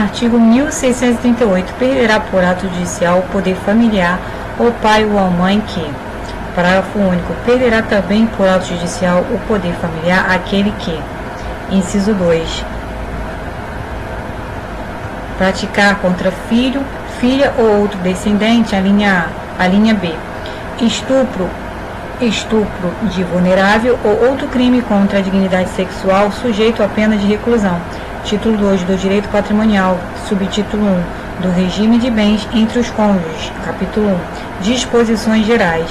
Artigo 1638. Perderá por ato judicial o poder familiar o pai ou a mãe que. Parágrafo único. Perderá também por ato judicial o poder familiar aquele que. Inciso 2. Praticar contra filho, filha ou outro descendente, a linha A. A linha B. Estupro de vulnerável ou outro crime contra a dignidade sexual sujeito à pena de reclusão. Título 2 do Direito Patrimonial, subtítulo 1 do Regime de Bens entre os Cônjuges, capítulo 1. Disposições Gerais.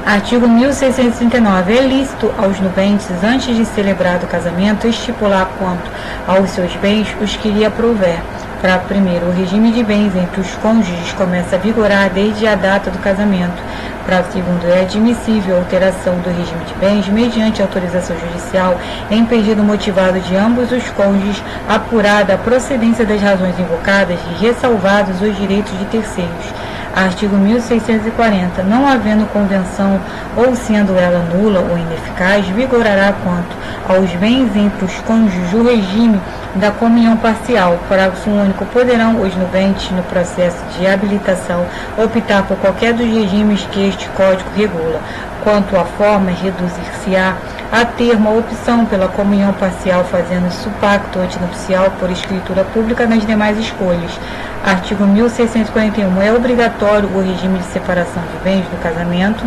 Artigo 1639. É lícito aos nubentes, antes de celebrado o casamento, estipular quanto aos seus bens os que lhe aprouver. Parágrafo 1º. O regime de bens entre os cônjuges começa a vigorar desde a data do casamento. Parágrafo 2º. É admissível a alteração do regime de bens mediante autorização judicial em pedido motivado de ambos os cônjuges, apurada a procedência das razões invocadas e ressalvados os direitos de terceiros. Artigo 1640. Não havendo convenção ou sendo ela nula ou ineficaz, vigorará quanto aos bens entre os cônjuges o regime da comunhão parcial. Parágrafo único. Poderão os nubentes, no processo de habilitação, optar por qualquer dos regimes que este Código regula. Quanto à forma, reduzir-se-á a termo a opção pela comunhão parcial, fazendo-se o pacto antinupcial por escritura pública nas demais escolhas. Artigo 1641. É obrigatório o regime de separação de bens do casamento.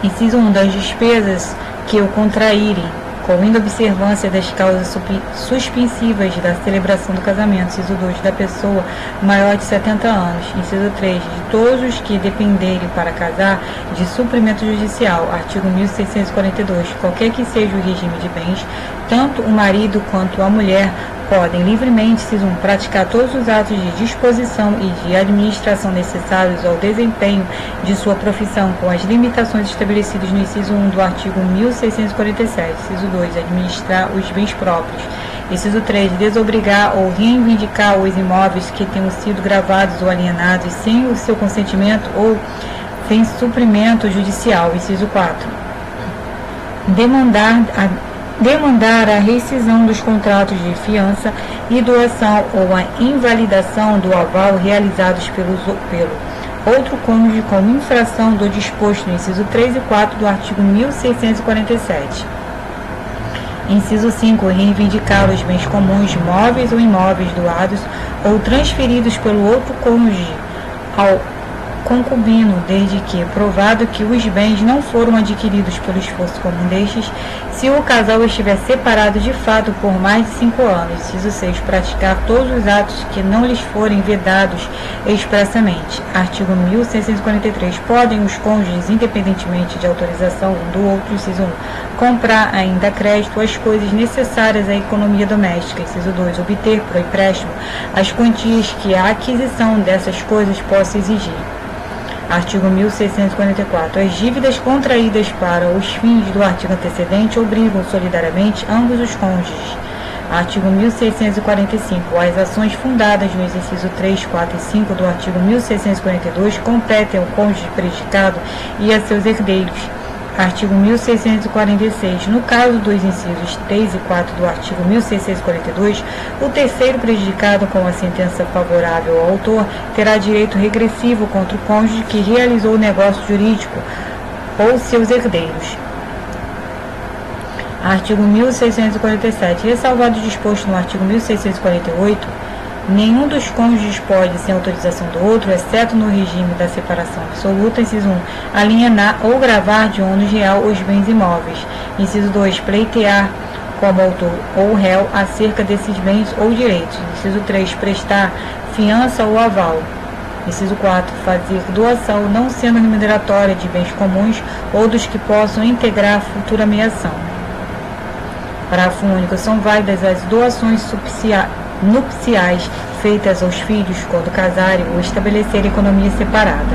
Inciso 1. Das despesas que o contraírem, com observância das causas suspensivas da celebração do casamento. Inciso 2. Da pessoa maior de 70 anos. Inciso 3. De todos os que dependerem para casar de suprimento judicial. Artigo 1642. Qualquer que seja o regime de bens, tanto o marido quanto a mulher podem livremente, inciso 1, praticar todos os atos de disposição e de administração necessários ao desempenho de sua profissão, com as limitações estabelecidas no inciso 1 do artigo 1647. Inciso 2, administrar os bens próprios. Inciso 3, desobrigar ou reivindicar os imóveis que tenham sido gravados ou alienados sem o seu consentimento ou sem suprimento judicial. Inciso 4, demandar a rescisão dos contratos de fiança e doação ou a invalidação do aval realizados pelo outro cônjuge como infração do disposto no inciso 3 e 4 do artigo 1647. Inciso 5. Reivindicar os bens comuns, móveis ou imóveis doados ou transferidos pelo outro cônjuge ao concubino, desde que provado que os bens não foram adquiridos pelo esforço comum destes, se o casal estiver separado de fato por mais de 5 anos. Inciso 6. Praticar todos os atos que não lhes forem vedados expressamente. Artigo 1643. Podem os cônjuges, independentemente de autorização um do outro, inciso 1, comprar ainda a crédito as coisas necessárias à economia doméstica. Inciso 2. Obter por empréstimo as quantias que a aquisição dessas coisas possa exigir. Artigo 1644. As dívidas contraídas para os fins do artigo antecedente obrigam solidariamente ambos os cônjuges. Artigo 1645. As ações fundadas nos incisos 3, 4 e 5 do artigo 1642 competem ao cônjuge prejudicado e a seus herdeiros. Artigo 1646. No caso dos incisos 3 e 4 do artigo 1642, o terceiro prejudicado com a sentença favorável ao autor terá direito regressivo contra o cônjuge que realizou o negócio jurídico ou seus herdeiros. Artigo 1647. Ressalvado o disposto no artigo 1648, nenhum dos cônjuges pode, sem autorização do outro, exceto no regime da separação absoluta, inciso 1, alienar ou gravar de ônus real os bens imóveis. Inciso 2, pleitear como autor ou réu acerca desses bens ou direitos. Inciso 3, prestar fiança ou aval. Inciso 4, fazer doação não sendo remuneratória de bens comuns ou dos que possam integrar futura meação. Parágrafo único. São válidas as doações nupciais feitas aos filhos quando casarem ou estabelecerem economia separada.